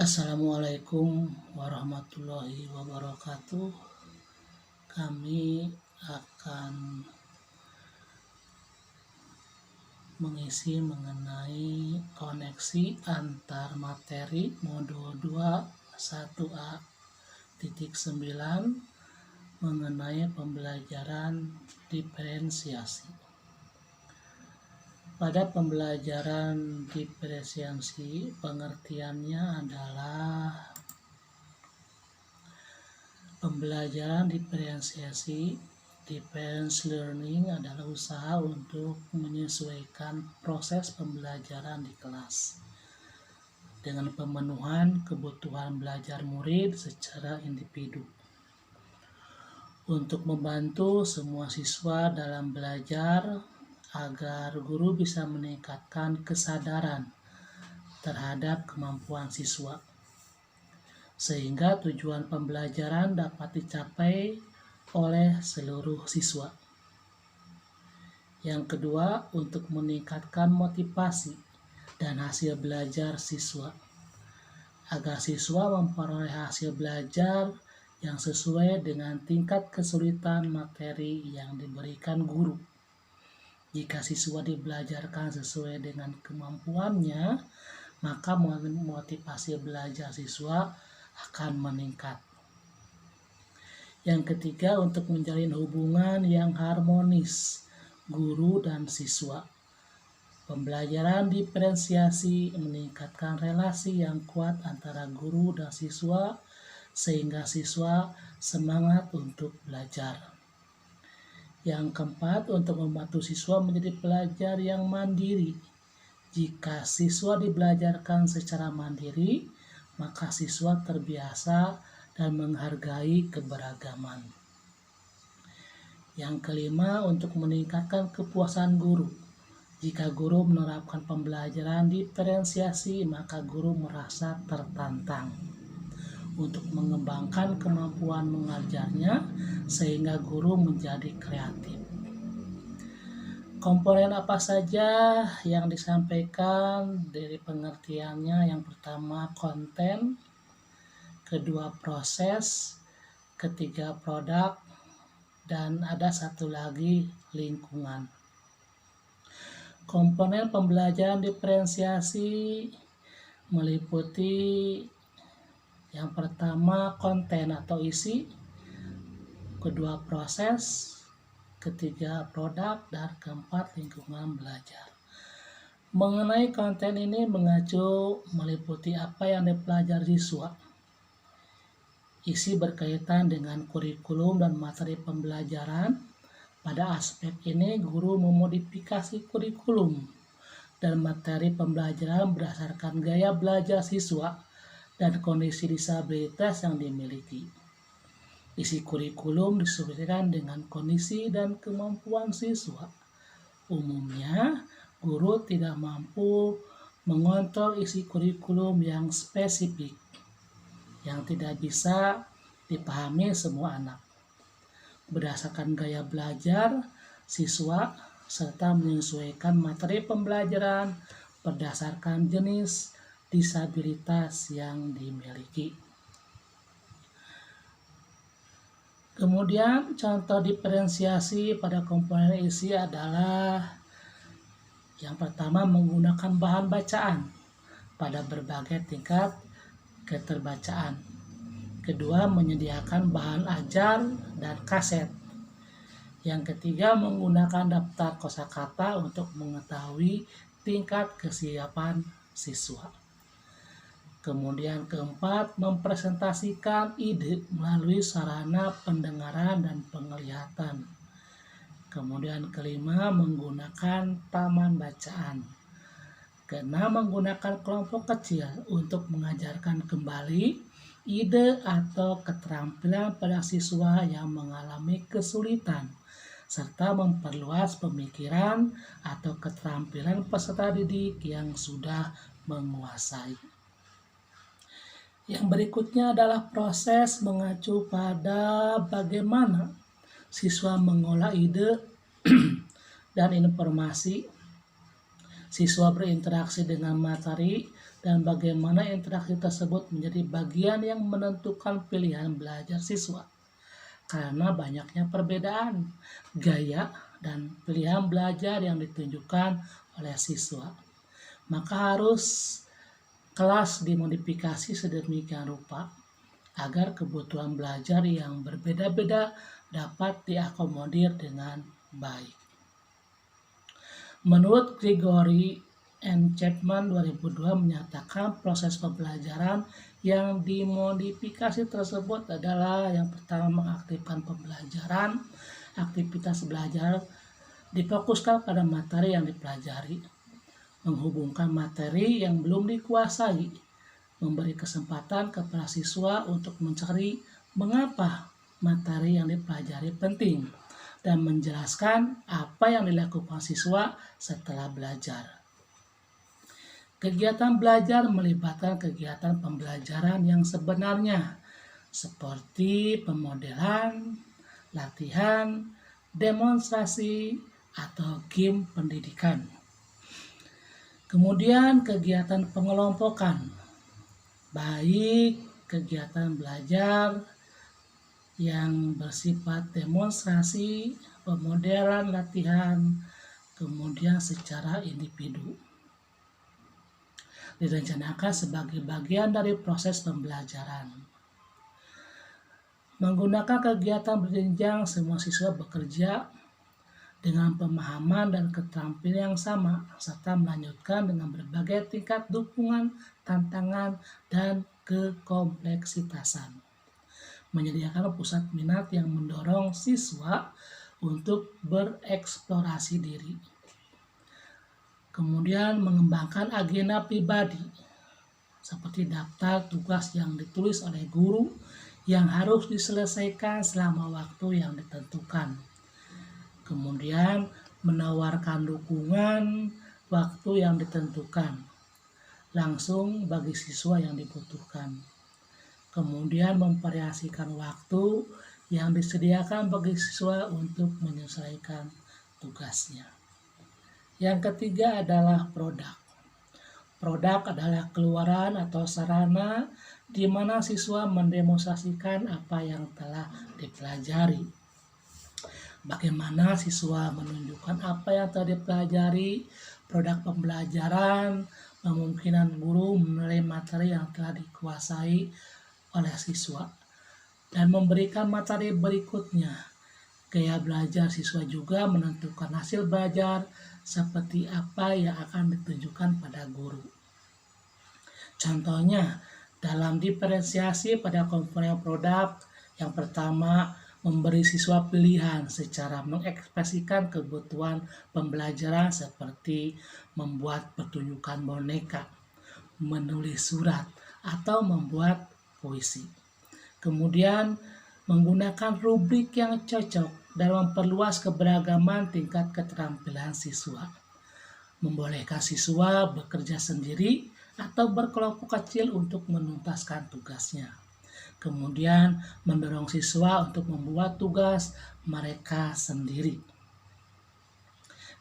Assalamualaikum warahmatullahi wabarakatuh. Kami akan mengisi mengenai koneksi antar materi modul 2 1A titik 9 mengenai pembelajaran diferensiasi. Pada pembelajaran diferensiasi, pengertiannya adalah pembelajaran diferensiasi. Difference learning adalah usaha untuk menyesuaikan proses pembelajaran di kelas dengan pemenuhan kebutuhan belajar murid secara individu. Untuk membantu semua siswa dalam belajar agar guru bisa meningkatkan kesadaran terhadap kemampuan siswa, sehingga tujuan pembelajaran dapat dicapai oleh seluruh siswa. Yang kedua, untuk meningkatkan motivasi dan hasil belajar siswa, agar siswa memperoleh hasil belajar yang sesuai dengan tingkat kesulitan materi yang diberikan guru. Jika siswa dibelajarkan sesuai dengan kemampuannya, maka motivasi belajar siswa akan meningkat. Yang ketiga, untuk menjalin hubungan yang harmonis guru dan siswa. Pembelajaran diferensiasi meningkatkan relasi yang kuat antara guru dan siswa sehingga siswa semangat untuk belajar. Yang keempat, untuk membantu siswa menjadi pelajar yang mandiri. Jika siswa dibelajarkan secara mandiri, maka siswa terbiasa dan menghargai keberagaman. Yang kelima, untuk meningkatkan kepuasan guru. Jika guru menerapkan pembelajaran diferensiasi, maka guru merasa tertantang untuk mengembangkan kemampuan mengajarnya sehingga guru menjadi kreatif. Komponen apa saja yang disampaikan dari pengertiannya? Yang pertama konten, kedua proses, ketiga produk, dan ada satu lagi lingkungan. Komponen pembelajaran diferensiasi meliputi yang pertama konten atau isi, kedua proses, ketiga produk, dan keempat lingkungan belajar. Mengenai konten ini mengacu meliputi apa yang dipelajari siswa. Isi berkaitan dengan kurikulum dan materi pembelajaran. Pada aspek ini guru memodifikasi kurikulum dan materi pembelajaran berdasarkan gaya belajar siswa dan kondisi disabilitas yang dimiliki. Isi kurikulum disesuaikan dengan kondisi dan kemampuan siswa. Umumnya, guru tidak mampu mengontrol isi kurikulum yang spesifik, yang tidak bisa dipahami semua anak. Berdasarkan gaya belajar siswa, serta menyesuaikan materi pembelajaran berdasarkan jenis disabilitas yang dimiliki. Kemudian contoh diferensiasi pada komponen isi adalah yang pertama menggunakan bahan bacaan pada berbagai tingkat keterbacaan. Kedua, menyediakan bahan ajar dan kaset. Yang ketiga, menggunakan daftar kosakata untuk mengetahui tingkat kesiapan siswa. Kemudian keempat, mempresentasikan ide melalui sarana pendengaran dan penglihatan. Kemudian kelima, menggunakan taman bacaan. Keenam, menggunakan kelompok kecil untuk mengajarkan kembali ide atau keterampilan pada siswa yang mengalami kesulitan, serta memperluas pemikiran atau keterampilan peserta didik yang sudah menguasai. Yang berikutnya adalah proses mengacu pada bagaimana siswa mengolah ide dan informasi. Siswa berinteraksi dengan materi dan bagaimana interaksi tersebut menjadi bagian yang menentukan pilihan belajar siswa. Karena banyaknya perbedaan gaya dan pilihan belajar yang ditunjukkan oleh siswa, maka harus kelas dimodifikasi sedemikian rupa agar kebutuhan belajar yang berbeda-beda dapat diakomodir dengan baik. Menurut Gregory and Chapman 2002 menyatakan proses pembelajaran yang dimodifikasi tersebut adalah yang pertama mengaktifkan pembelajaran. Aktivitas belajar difokuskan pada materi yang dipelajari, menghubungkan materi yang belum dikuasai, memberi kesempatan kepada siswa untuk mencari mengapa materi yang dipelajari penting, dan menjelaskan apa yang dilakukan siswa setelah belajar. Kegiatan belajar melibatkan kegiatan pembelajaran yang sebenarnya, seperti pemodelan, latihan, demonstrasi, atau game pendidikan. Kemudian kegiatan pengelompokan, baik kegiatan belajar yang bersifat demonstrasi, pemodelan, latihan, kemudian secara individu. Direncanakan sebagai bagian dari proses pembelajaran. Menggunakan kegiatan berjenjang, semua siswa bekerja dengan pemahaman dan keterampilan yang sama, serta melanjutkan dengan berbagai tingkat dukungan, tantangan, dan kekompleksitasan. Menyediakan pusat minat yang mendorong siswa untuk bereksplorasi diri. Kemudian mengembangkan agenda pribadi, seperti daftar tugas yang ditulis oleh guru yang harus diselesaikan selama waktu yang ditentukan. Kemudian menawarkan dukungan waktu yang ditentukan langsung bagi siswa yang dibutuhkan. Kemudian memvariasikan waktu yang disediakan bagi siswa untuk menyelesaikan tugasnya. Yang ketiga adalah produk. Produk adalah keluaran atau sarana di mana siswa mendemonstrasikan apa yang telah dipelajari. Bagaimana siswa menunjukkan apa yang telah dipelajari, produk pembelajaran, kemungkinan guru menilai materi yang telah dikuasai oleh siswa, dan memberikan materi berikutnya. Gaya belajar siswa juga menentukan hasil belajar seperti apa yang akan ditunjukkan pada guru. Contohnya, dalam diferensiasi pada komponen produk, yang pertama memberi siswa pilihan secara mengekspresikan kebutuhan pembelajaran seperti membuat pertunjukan boneka, menulis surat, atau membuat puisi. Kemudian menggunakan rubrik yang cocok dan memperluas keberagaman tingkat keterampilan siswa. Membolehkan siswa bekerja sendiri atau berkelompok kecil untuk menuntaskan tugasnya. Kemudian mendorong siswa untuk membuat tugas mereka sendiri.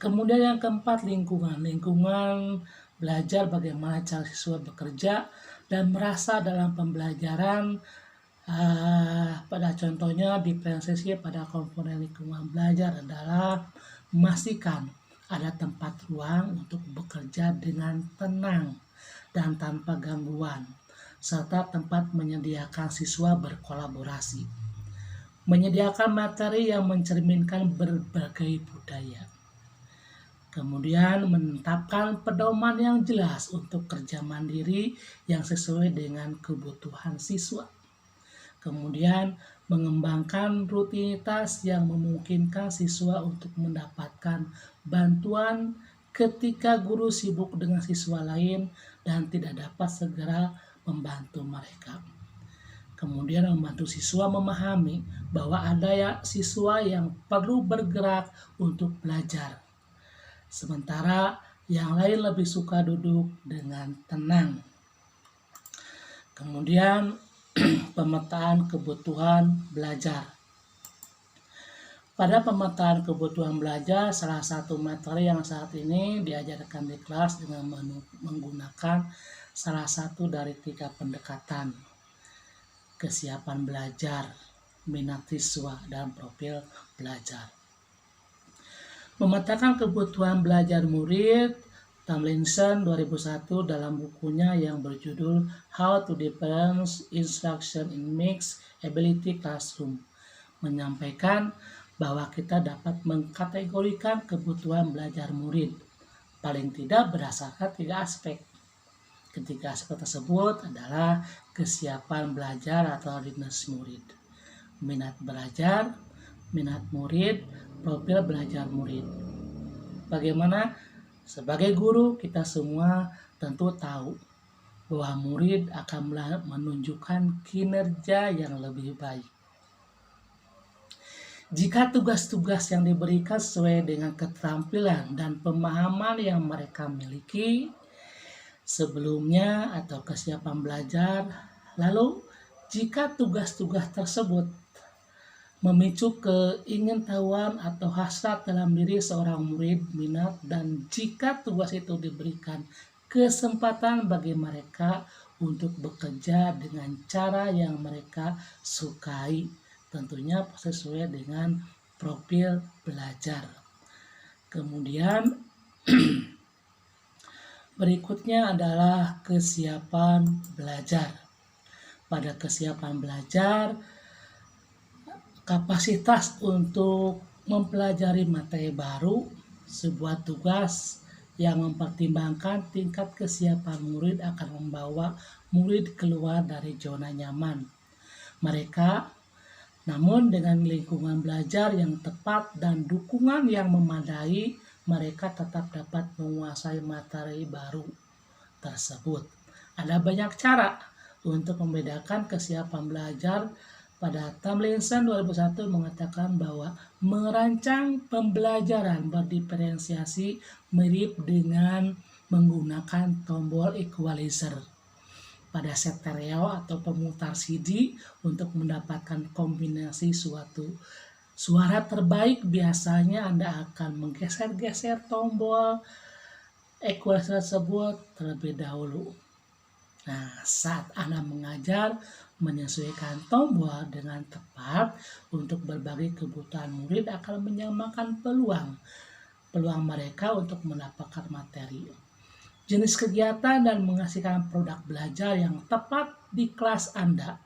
Kemudian yang keempat, lingkungan. Lingkungan belajar bagaimana cara siswa bekerja dan merasa dalam pembelajaran. Pada contohnya diferensiasi pada komponen lingkungan belajar adalah memastikan ada tempat ruang untuk bekerja dengan tenang dan tanpa gangguan, serta tempat menyediakan siswa berkolaborasi. Menyediakan materi yang mencerminkan berbagai budaya. Kemudian menetapkan pedoman yang jelas untuk kerja mandiri yang sesuai dengan kebutuhan siswa. Kemudian mengembangkan rutinitas yang memungkinkan siswa untuk mendapatkan bantuan ketika guru sibuk dengan siswa lain dan tidak dapat segera membantu mereka. Kemudian membantu siswa memahami bahwa ada siswa yang perlu bergerak untuk belajar, sementara yang lain lebih suka duduk dengan tenang. Kemudian pemetaan kebutuhan belajar. Pada pemetaan kebutuhan belajar, salah satu materi yang saat ini diajarkan di kelas dengan menggunakan salah satu dari 3 pendekatan kesiapan belajar, minat siswa, dan profil belajar. Memetakan kebutuhan belajar murid, Tomlinson 2001 dalam bukunya yang berjudul How to Develop Instruction in Mixed Ability Classroom menyampaikan bahwa kita dapat mengkategorikan kebutuhan belajar murid paling tidak berdasarkan 3 aspek. Ketiga aspek tersebut adalah kesiapan belajar atau readiness murid, minat belajar, minat murid, profil belajar murid. Bagaimana? Sebagai guru, kita semua tentu tahu bahwa murid akan menunjukkan kinerja yang lebih baik jika tugas-tugas yang diberikan sesuai dengan keterampilan dan pemahaman yang mereka miliki sebelumnya atau kesiapan belajar. Lalu, jika tugas-tugas tersebut memicu keingintahuan atau hasrat dalam diri seorang murid minat, dan jika tugas itu diberikan kesempatan bagi mereka untuk bekerja dengan cara yang mereka sukai, tentunya sesuai dengan profil belajar. Kemudian berikutnya adalah kesiapan belajar. Pada kesiapan belajar, kapasitas untuk mempelajari materi baru, sebuah tugas yang mempertimbangkan tingkat kesiapan murid akan membawa murid keluar dari zona nyaman mereka. Namun dengan lingkungan belajar yang tepat dan dukungan yang memadai, mereka tetap dapat menguasai materi baru tersebut. Ada banyak cara untuk membedakan kesiapan belajar. Pada Tomlinson 2001 mengatakan bahwa merancang pembelajaran berdiferensiasi mirip dengan menggunakan tombol equalizer pada stereo atau pemutar CD untuk mendapatkan kombinasi suatu suara terbaik. Biasanya Anda akan menggeser-geser tombol equalizer tersebut terlebih dahulu. Nah, saat Anda mengajar, menyesuaikan tombol dengan tepat untuk berbagai kebutuhan murid akan menyamakan peluang mereka untuk mendapatkan materi, jenis kegiatan, dan menghasilkan produk belajar yang tepat di kelas Anda.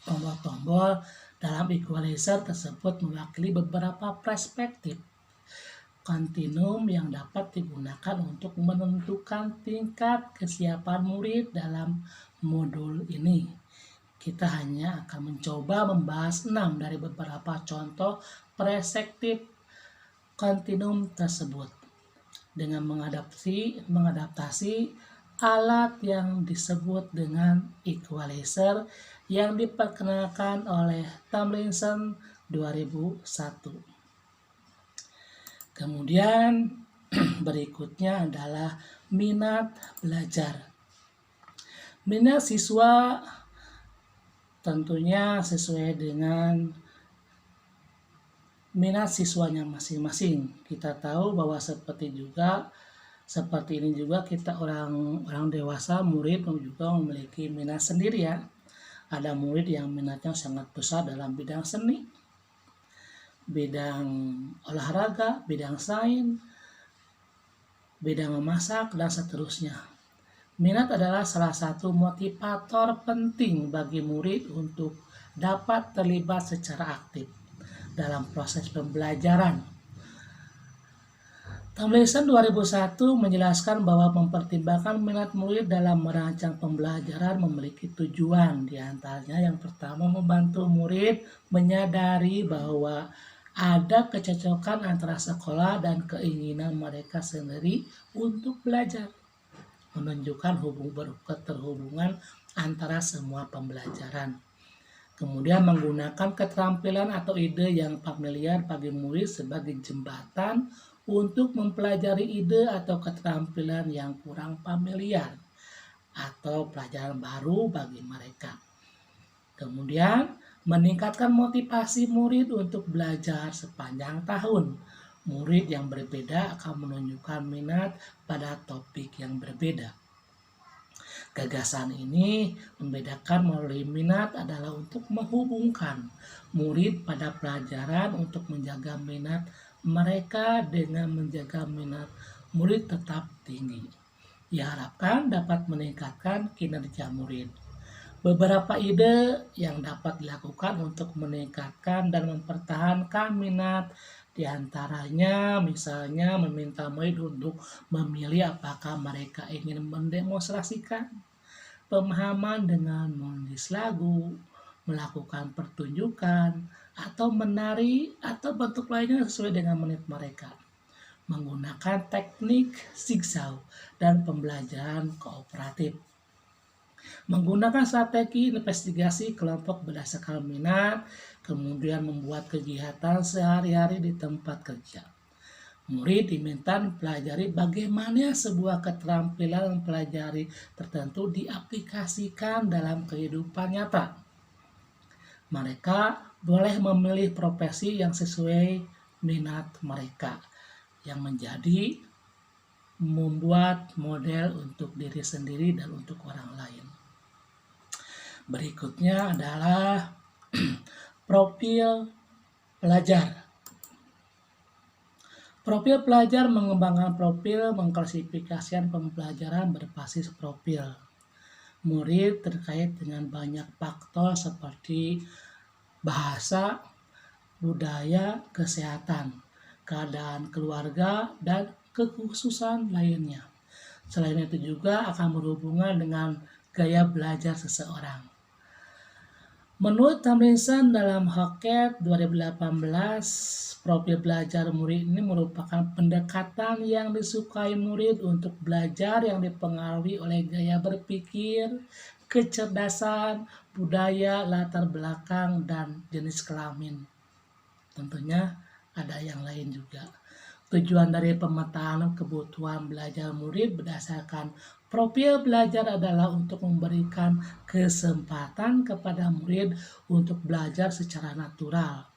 Tombol-tombol dalam equalizer tersebut mewakili beberapa perspektif kontinum yang dapat digunakan untuk menentukan tingkat kesiapan murid dalam modul ini. Kita hanya akan mencoba membahas 6 dari beberapa contoh perspektif kontinum tersebut dengan mengadaptasi alat yang disebut dengan equalizer yang diperkenalkan oleh Tomlinson 2001. Kemudian berikutnya adalah minat belajar. Minat siswa tentunya sesuai dengan minat siswanya masing-masing. Kita tahu bahwa seperti ini juga kita orang dewasa, murid juga memiliki minat sendiri ya. Ada murid yang minatnya sangat besar dalam bidang seni, bidang olahraga, bidang sains, bidang memasak, dan seterusnya. Minat adalah salah satu motivator penting bagi murid untuk dapat terlibat secara aktif dalam proses pembelajaran. Tomlinson 2001 menjelaskan bahwa mempertimbangkan minat murid dalam merancang pembelajaran memiliki tujuan. Di antaranya yang pertama, membantu murid menyadari bahwa ada kecocokan antara sekolah dan keinginan mereka sendiri untuk belajar, menunjukkan keterhubungan antara semua pembelajaran. Kemudian menggunakan keterampilan atau ide yang familiar bagi murid sebagai jembatan untuk mempelajari ide atau keterampilan yang kurang familiar atau pelajaran baru bagi mereka. Kemudian meningkatkan motivasi murid untuk belajar sepanjang tahun. Murid yang berbeda akan menunjukkan minat pada topik yang berbeda. Gagasan ini membedakan melalui minat adalah untuk menghubungkan murid pada pelajaran untuk menjaga minat mereka dengan menjaga minat murid tetap tinggi. Diharapkan dapat meningkatkan kinerja murid. Beberapa ide yang dapat dilakukan untuk meningkatkan dan mempertahankan minat diantaranya misalnya meminta murid untuk memilih apakah mereka ingin mendemonstrasikan pemahaman dengan menulis lagu, melakukan pertunjukan, atau menari atau bentuk lainnya sesuai dengan menit mereka. Menggunakan teknik zigzag dan pembelajaran kooperatif. Menggunakan strategi investigasi kelompok berdasarkan minat, kemudian membuat kegiatan sehari-hari di tempat kerja. Murid diminta mempelajari bagaimana sebuah keterampilan mempelajari tertentu diaplikasikan dalam kehidupan nyata. Mereka boleh memilih profesi yang sesuai minat mereka, yang menjadi membuat model untuk diri sendiri dan untuk orang lain. Berikutnya adalah profil pelajar. Profil pelajar mengembangkan profil mengklasifikasikan pembelajaran berbasis profil murid terkait dengan banyak faktor seperti bahasa, budaya, kesehatan, keadaan keluarga, dan kekhususan lainnya. Selain itu juga akan berhubungan dengan gaya belajar seseorang. Menurut Tomlinson dalam Hackett 2018, profil belajar murid ini merupakan pendekatan yang disukai murid untuk belajar yang dipengaruhi oleh gaya berpikir, kecerdasan, budaya, latar belakang, dan jenis kelamin. Tentunya ada yang lain juga. Tujuan dari pemetaan kebutuhan belajar murid berdasarkan profil belajar adalah untuk memberikan kesempatan kepada murid untuk belajar secara natural,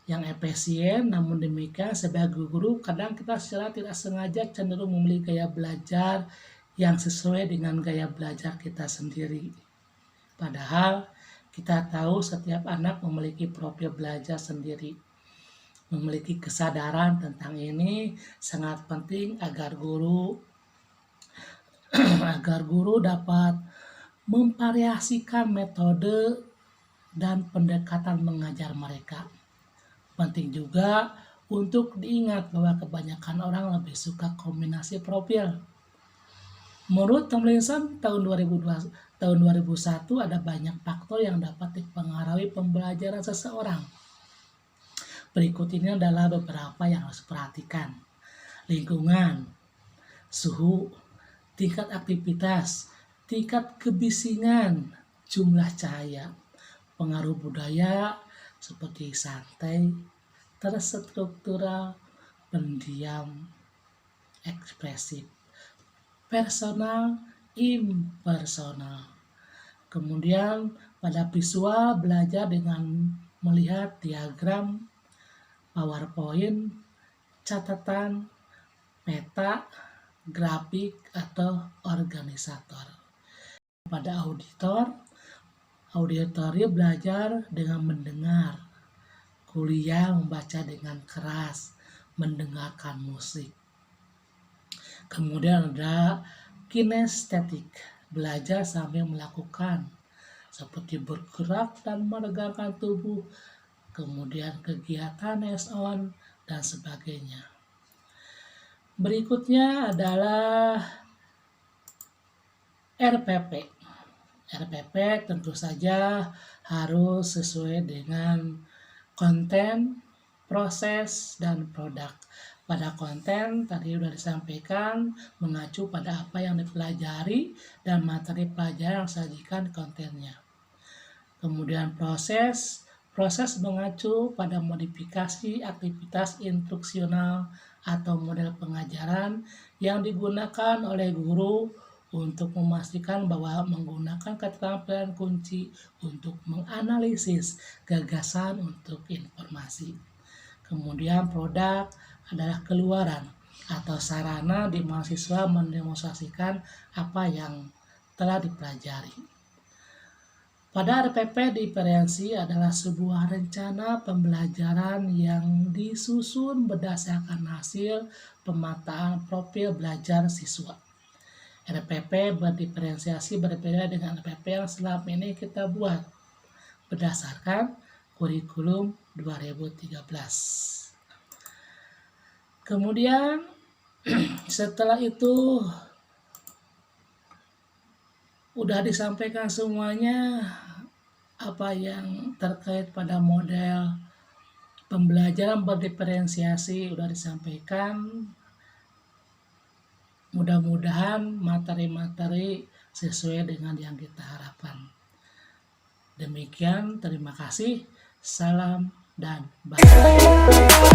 yang efisien. Namun demikian, sebagai guru kadang kita secara tidak sengaja cenderung memilih gaya belajar yang sesuai dengan gaya belajar kita sendiri. Padahal kita tahu setiap anak memiliki profil belajar sendiri. Memiliki kesadaran tentang ini sangat penting agar guru dapat memvariasikan metode dan pendekatan mengajar mereka. Penting juga untuk diingat bahwa kebanyakan orang lebih suka kombinasi profil. Menurut Tomlinson tahun 2001 ada banyak faktor yang dapat mempengaruhi pembelajaran seseorang. Berikut ini adalah beberapa yang harus diperhatikan. Lingkungan, suhu, tingkat aktivitas, tingkat kebisingan, jumlah cahaya, pengaruh budaya seperti santai, terstruktural, pendiam, ekspresif, personal, impersonal. Kemudian pada visual belajar dengan melihat diagram, PowerPoint, catatan, peta, grafik, atau organisator. Pada auditori belajar dengan mendengar, kuliah membaca dengan keras, mendengarkan musik. Kemudian ada kinestetik, belajar sambil melakukan, seperti bergerak dan meregangkan tubuh, kemudian kegiatan hands-on, dan sebagainya. Berikutnya adalah RPP. RPP tentu saja harus sesuai dengan konten, proses, dan produk. Pada konten tadi sudah disampaikan mengacu pada apa yang dipelajari dan materi pelajaran yang disajikan kontennya. Kemudian proses mengacu pada modifikasi aktivitas instruksional atau model pengajaran yang digunakan oleh guru untuk memastikan bahwa menggunakan keterampilan kunci untuk menganalisis gagasan untuk informasi. Kemudian produk adalah keluaran atau sarana di mana siswa mendemonstrasikan apa yang telah dipelajari. Pada RPP diferensi adalah sebuah rencana pembelajaran yang disusun berdasarkan hasil pemetaan profil belajar siswa. RPP berdiferensiasi berbeda dengan RPP yang selama ini kita buat berdasarkan kurikulum 2013. Kemudian setelah itu udah disampaikan semuanya apa yang terkait pada model pembelajaran berdiferensiasi udah disampaikan. Mudah-mudahan materi-materi sesuai dengan yang kita harapkan. Demikian, terima kasih. Salam dan bye.